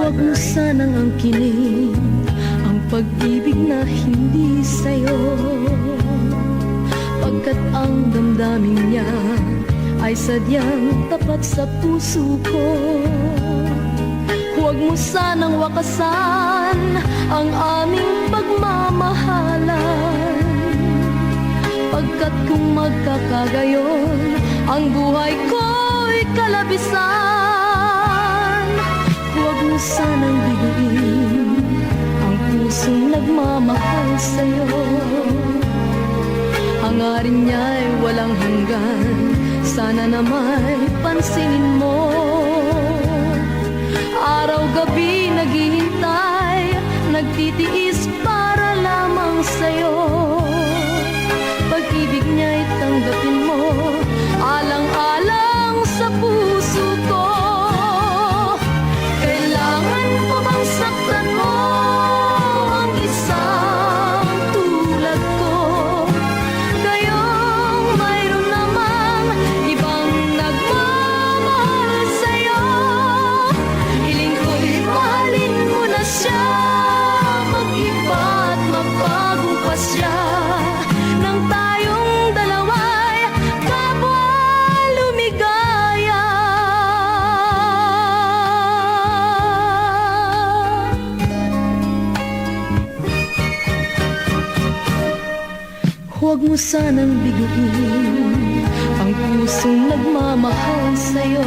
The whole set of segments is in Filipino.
Huwag mo sanang angkinin ang pag-ibig na hindi sa'yo, pagkat ang damdamin niya ay sadyang tapat sa puso ko. Huwag mo sanang wakasan ang aming pagmamahalan, pagkat kung magkakagayon, ang buhay ko'y kalabisan. Huwag mo sanang biguin ang pusong nagmamahal sa'yo, hangarin niya'y walang hanggan, sana naman pansinin mo. Araw-gabi naghihintay, nagtitiis para lamang sa'yo. Pag-ibig niya'y tanggapin mo, alang-alang sa puso ko. Kailangan pa bang saktan mo ang isang tulad ko? Gayong mayroon namang ibang nagmamahal sa'yo. Hiling ko'y mahalin mo na siya, mag-iba at magbagong pasya, nang tayong dalawa'y kapwa lumigaya. Huwag mo sanang biguin ang pusong nagmamahal sa'yo,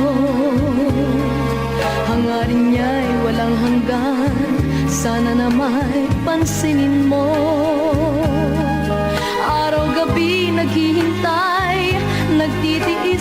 hangarin niya'y walang hanggan, sana naman pansinin mo. Araw-gabi naghihintay, nagtitiis